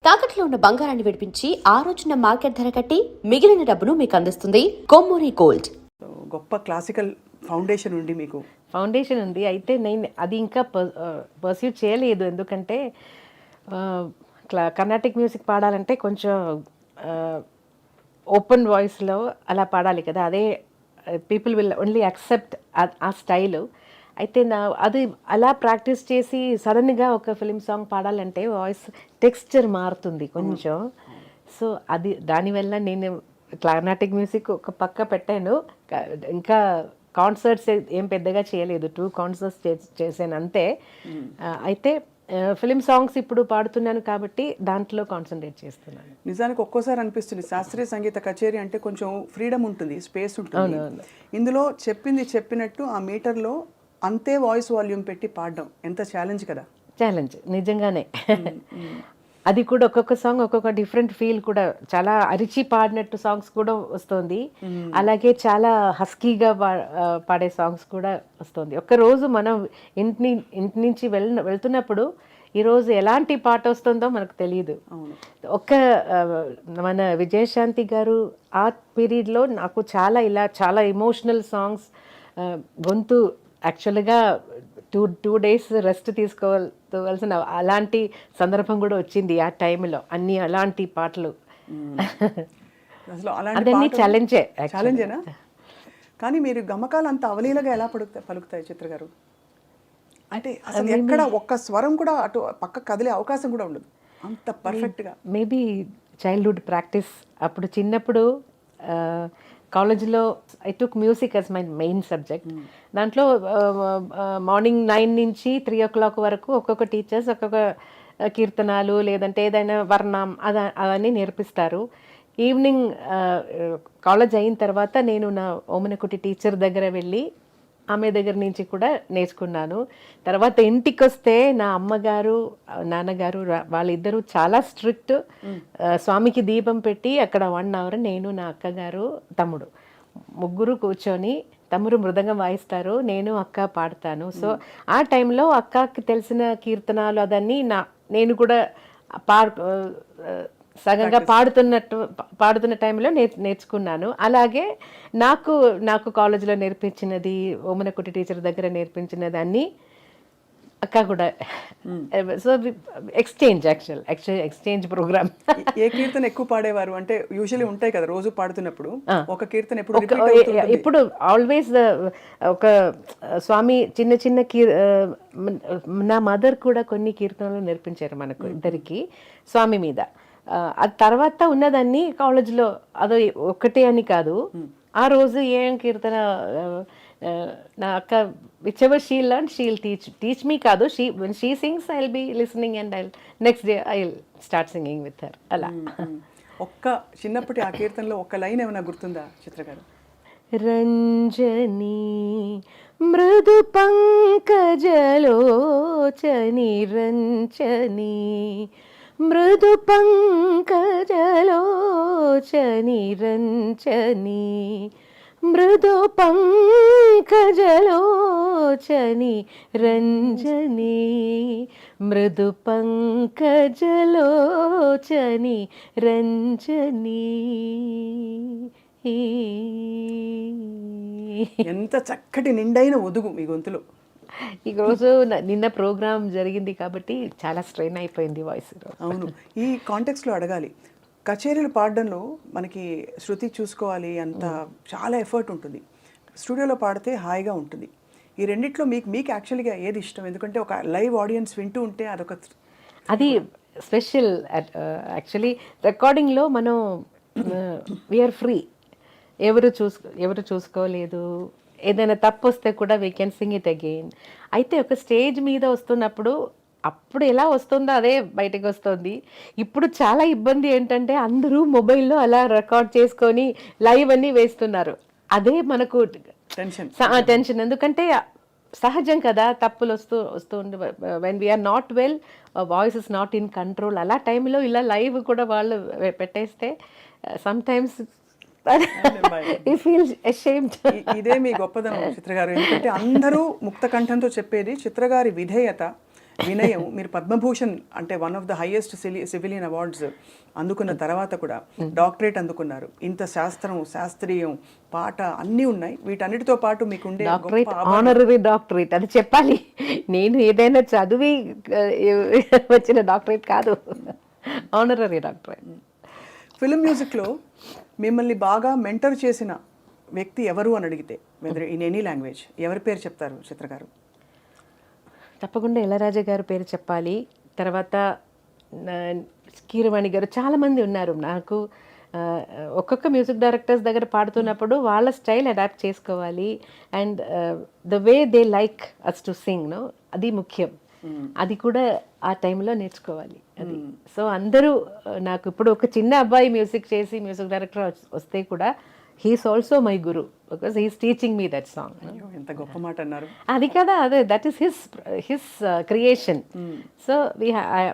తాకట్లో ఉన్న బంగారాన్ని విడిపించి ఆ రోజున మార్కెట్ ధర కట్టి మిగిలిన డబ్బును మీకు అందిస్తుంది కొమ్మూరి గోల్డ్. గొప్ప క్లాసికల్ ఫౌండేషన్ ఉంది మీకు. ఫౌండేషన్ ఉంది, అయితే నేను అది ఇంకా పర్స్యూ చేయలేదు. ఎందుకంటే కర్ణాటిక్ మ్యూజిక్ పాడాలంటే కొంచెం ఓపెన్ వాయిస్లో అలా పాడాలి కదా, అదే పీపుల్ విల్ ఓన్లీ యాక్సెప్ట్ ఆ స్టైలు. అయితే అది అలా ప్రాక్టీస్ చేసి సడన్గా ఒక ఫిలిం సాంగ్ పాడాలంటే వాయిస్ టెక్స్చర్ మారుతుంది కొంచెం. సో అది దానివల్ల నేను కర్ణాటిక్ మ్యూజిక్ ఒక పక్క పెట్టాను. ఇంకా కాన్సర్ట్స్ ఏం పెద్దగా చేయలేదు, 2 కాన్సర్ట్స్ చేశాను అంతే. అయితే ఫిలిం సాంగ్స్ ఇప్పుడు పాడుతున్నాను కాబట్టి దాంట్లో కాన్సన్ట్రేట్ చేస్తున్నాను. నిజానికి ఒక్కోసారి అనిపిస్తుంది శాస్త్రీయ సంగీత కచేరీ అంటే కొంచెం ఫ్రీడమ్ ఉంటుంది, స్పేస్ ఉంటుంది. ఇందులో చెప్పింది చెప్పినట్టు ఆ మీటర్లో అంతే వాయిస్ వాల్యూమ్ పెట్టి పాడడం ఎంత ఛాలెంజ్ కదా. ఛాలెంజ్ నిజంగానే. అది కూడా ఒక్కొక్క సాంగ్ ఒక్కొక్క డిఫరెంట్ ఫీల్ కూడా, చాలా అరిచి పాడినట్టు సాంగ్స్ కూడా వస్తుంది, అలాగే చాలా హస్కీగా పాడే సాంగ్స్ కూడా వస్తుంది. ఒక్కరోజు మనం ఇంటి నుంచి వెళ్తున్నప్పుడు ఈరోజు ఎలాంటి పాట వస్తుందో మనకు తెలియదు. మన విజయశాంతి గారు ఆ పీరియడ్లో నాకు చాలా ఎమోషనల్ సాంగ్స్, గొంతు యాక్చువల్గా 2 days రెస్ట్ తీసుకోవాల్సిన అలాంటి సందర్భం కూడా వచ్చింది ఆ టైంలో. అన్ని అలాంటి పాటలు అదన్నీ ఛాలెంజేనా? కానీ మీరు గమకాలు అంత అవలీలగా ఎలా పలుకుతాయి చిత్ర గారు? అంటే అసలు ఎక్కడ ఒక్క స్వరం కూడా అటు పక్క కదిలే అవకాశం కూడా ఉండదు, అంత పర్ఫెక్ట్గా. Maybe childhood practice. అప్పుడు చిన్నప్పుడు కాలేజ్లో I took music as my main subject. దాంట్లో మార్నింగ్ 9 నుంచి 3 o'clock వరకు ఒక్కొక్క టీచర్స్ ఒక్కొక్క కీర్తనాలు లేదంటే ఏదైనా వర్ణం అవన్నీ నేర్పిస్తారు. ఈవినింగ్ కాలేజ్ అయిన తర్వాత నేను నా ఓమనకుటి టీచర్ దగ్గర వెళ్ళి ఆమె దగ్గర నుంచి కూడా నేర్చుకున్నాను. తర్వాత ఇంటికి వస్తే నా అమ్మగారు నాన్నగారు వాళ్ళిద్దరూ చాలా స్ట్రిక్ట్. స్వామికి దీపం పెట్టి అక్కడ 1 hour నేను నా అక్కగారు తమ్ముడు ముగ్గురు కూర్చొని, తమ్ముడు మృదంగం వాయిస్తారు, నేను అక్క పాడతాను. సో ఆ టైంలో అక్కకి తెలిసిన కీర్తనాలు అదన్నీ నేను కూడా సగంగా పాడుతున్న టైంలో నేర్చుకున్నాను. అలాగే నాకు కాలేజీలో నేర్పించినది, ఓమనకుటి టీచర్ దగ్గర నేర్పించినది అన్నీ అక్క కూడా. So exchange programme. ఏ కీర్తన ఎక్కువ పాడేవారు? అంటే యూజువల్లీ ఉంటాయి కదా రోజు పాడుతున్నప్పుడు ఒక కీర్తన ఇప్పుడు ఆల్వేస్ ఒక స్వామి చిన్న నా మదర్ కూడా కొన్ని కీర్తనలు నేర్పించారు మనకు ఇద్దరికి స్వామి మీద. అది తర్వాత ఉన్నదాన్ని కాలేజ్లో అదో ఒక్కటే అని కాదు, ఆ రోజు ఏం కీర్తన నా అక్క whichever she learned she'll teach me కాదు, when she sings I'll be listening and next day I'll start singing with her. అలా ఒక్క చిన్నప్పటి ఆ కీర్తనలో ఒక్క లైన్ ఏమైనా గుర్తుందా చిత్ర గారు? రంజని మృదు పంకజలోచని రంజని మృదు పంకజలోచని రంజని మృదు పంకజలోచని రంజని మృదు పంకజలోచని రంజని. ఎంత చక్కటి నిండైన ఒదుగు మీ గొంతులో. ఈరోజు నిన్న ప్రోగ్రామ్ జరిగింది కాబట్టి చాలా స్ట్రెయిన్ అయిపోయింది వాయిస్. అవును, ఈ కాంటెక్స్లో అడగాలి, కచేరీలు పాడడంలో మనకి శృతి చూసుకోవాలి, అంత చాలా ఎఫర్ట్ ఉంటుంది. స్టూడియోలో పాడితే హాయిగా ఉంటుంది. ఈ రెండిట్లో మీకు యాక్చువల్గా ఏది ఇష్టం? ఎందుకంటే ఒక లైవ్ ఆడియన్స్ వింటూ ఉంటే అది స్పెషల్. యాక్చువల్లీ రికార్డింగ్లో మనం వీఆర్ ఫ్రీ, ఎవరు చూసుకోలేదు, ఏదైనా తప్పు వస్తే కూడా we can sing it again. అయితే ఒక స్టేజ్ మీద వస్తున్నప్పుడు అప్పుడు ఎలా వస్తుందో అదే బయటకు వస్తుంది. ఇప్పుడు చాలా ఇబ్బంది ఏంటంటే అందరూ మొబైల్లో అలా రికార్డ్ చేసుకొని లైవ్ అన్నీ వేస్తున్నారు. అదే మనకు టెన్షన్. ఎందుకంటే సహజం కదా, తప్పులు వస్తూ when we're not well, voice is not in control. అలా టైంలో ఇలా లైవ్ కూడా వాళ్ళు పెట్టేస్తే సమ్ టైమ్స్ ఇదే మీ గొప్పదనం చిత్రగారు. ఎందుకంటే అందరూ ముక్త కంఠంతో చెప్పేది చిత్రగారి విధేయత, వినయం. మీరు పద్మభూషణ్ అంటే one of the highest civilian awards అందుకున్న తర్వాత కూడా డాక్టరేట్ అందుకున్నారు. ఇంత శాస్త్రీయం పాట అన్నీ ఉన్నాయి. వీటన్నిటితో పాటు మీకు ఉండే డాక్టరేట్, ఆనరరీ డాక్టరేట్ అది చెప్పాలి. నేను ఏదైనా చదివి వచ్చిన డాక్టరేట్ కాదు, ఆనరరీ డాక్టరేట్. ఫిల్మ్ మ్యూజిక్లో మిమ్మల్ని బాగా మెంటర్ చేసిన వ్యక్తి ఎవరు అని అడిగితే వెదర్ ఇన్ ఎనీ లాంగ్వేజ్ ఎవరి పేరు చెప్తారు చిత్ర గారు? తప్పకుండా ఇళయరాజా గారి పేరు చెప్పాలి. తర్వాత కీరవాణి గారు, చాలామంది ఉన్నారు. నాకు ఒక్కొక్క మ్యూజిక్ డైరెక్టర్స్ దగ్గర పాడుతున్నప్పుడు వాళ్ళ స్టైల్ అడాప్ట్ చేసుకోవాలి. And the way they like us to sing no, అది ముఖ్యం. అది కూడా ఆ టైంలో నేర్చుకోవాలి. అది సో అందరూ నాకు ఇప్పుడు ఒక చిన్న అబ్బాయి మ్యూజిక్ చేసి మ్యూజిక్ డైరెక్టర్ వస్తే కూడా he's also my guru because he's teaching me that song. ఎంత గొప్ప మాట అన్నారు. అది కదా, అదే that is his creation. So I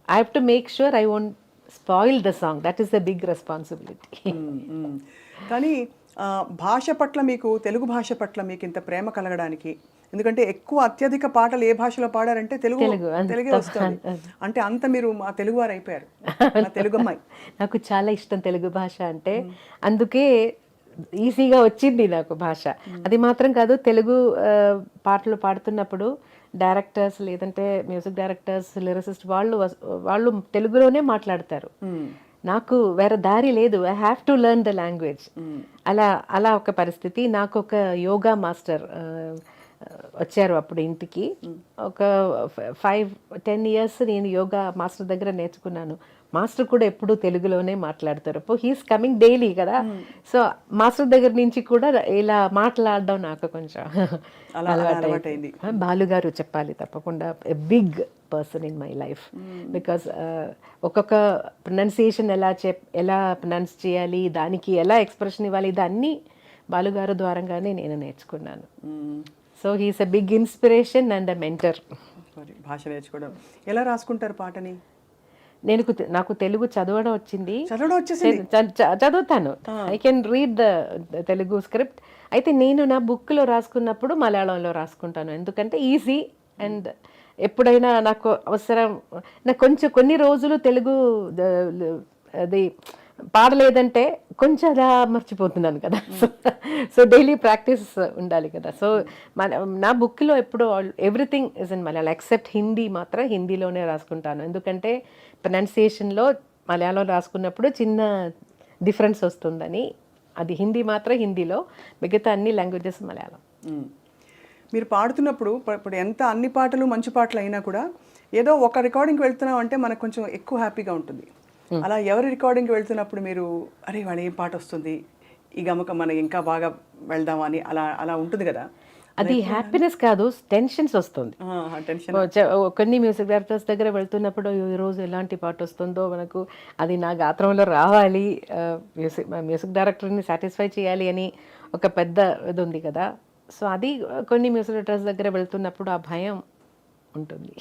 have to make sure I won't spoil the song. That is the big responsibility. కానీ భాష పట్ల మీకు, తెలుగు భాష పట్ల మీకు ఇంత ప్రేమ కలగడానికి, ఎందుకంటే ఎక్కువ అత్యధిక పాటలు ఏ భాషలో పాడారంటే తెలుగే వస్తుంది. అంటే అంత మీరు మా తెలుగు వారు అయిపోయారు, మా తెలుగు అమ్మాయి. నాకు చాలా ఇష్టం తెలుగు భాష అంటే, అందుకే ఈజీగా వచ్చింది నాకు భాష. అది మాత్రం కాదు, తెలుగు పాటలు పాడుతున్నప్పుడు డైరెక్టర్స్ లేదంటే మ్యూజిక్ డైరెక్టర్స్, లిరిసిస్ట్ వాళ్ళు తెలుగులోనే మాట్లాడతారు. నాకు వేరే దారి లేదు, I have to learn the language. అలా ఒక పరిస్థితి. నాకు ఒక యోగా మాస్టర్ వచ్చారు అప్పుడు ఇంటికి. ఒక 5-10 years నేను యోగా మాస్టర్ దగ్గర నేర్చుకున్నాను. మాస్టర్ కూడా ఎప్పుడూ తెలుగులోనే మాట్లాడతారు. హీస్ కమింగ్ డైలీ కదా, సో మాస్టర్ దగ్గర నుంచి కూడా ఇలా మాట్లాడడం నాకు కొంచెం అలవాటైంది. బాలుగారు చెప్పాలి తప్పకుండా, big person in my life. Because ఒక్కొక్క ప్రొనౌన్సియేషన్ ఎలా ప్రొనౌన్స్ చేయాలి, దానికి ఎలా ఎక్స్ప్రెషన్ ఇవ్వాలి, ఇదన్నీ బాలుగారు ద్వారంగానే నేను నేర్చుకున్నాను. So he's a big inspiration and a mentor. భాష నేర్చుకోవడం ఎలా రాసుకుంటారు పాటని? నాకు తెలుగు చదవడం వచ్చింది, చదువుతాను. I can read the Telugu script. అయితే నేను నా బుక్లో రాసుకున్నప్పుడు మలయాళంలో రాసుకుంటాను, ఎందుకంటే ఈజీ. అండ్ ఎప్పుడైనా నాకు అవసరం, నాకు కొన్ని రోజులు తెలుగు అది పాడలేదంటే కొంచెం అలా మర్చిపోతున్నాను కదా. సో డైలీ ప్రాక్టీస్ ఉండాలి కదా. సో నా బుక్లో ఎప్పుడు everything is in Malayalam except Hindi. మాత్రం హిందీలోనే రాసుకుంటాను, ఎందుకంటే ప్రొనౌన్సియేషన్లో మలయాళం రాసుకున్నప్పుడు చిన్న డిఫరెన్స్ వస్తుందని. అది హిందీ మాత్రం హిందీలో, మిగతా అన్ని లాంగ్వేజెస్ మలయాళం. మీరు పాడుతున్నప్పుడు ఇప్పుడు ఎంత అన్ని పాటలు మంచి పాటలు అయినా కూడా ఏదో ఒక రికార్డింగ్కి వెళ్తున్నాం అంటే మనకు కొంచెం ఎక్కువ హ్యాపీగా ఉంటుంది. అలా ఎవరి రికార్డింగ్కి వెళ్తున్నప్పుడు మీరు అరే వాడు ఏం పాట వస్తుంది, ఈ గమకం మనకి ఇంకా బాగా వెళ్దామా అని అలా ఉంటుంది కదా? అది హ్యాపీనెస్ కాదు, టెన్షన్స్ వస్తుంది. కొన్ని మ్యూజిక్ డైరెక్టర్స్ దగ్గర వెళ్తున్నప్పుడు ఈరోజు ఎలాంటి పాట వస్తుందో మనకు, అది నా గాత్రంలో రావాలి, మ్యూజిక్ డైరెక్టర్ని సాటిస్ఫై చేయాలి అని ఒక పెద్ద ఇది ఉంది కదా. సో అది కొన్ని మ్యూజిక్ డైరెక్టర్స్ దగ్గర వెళ్తున్నప్పుడు ఆ భయం ఉంటుంది.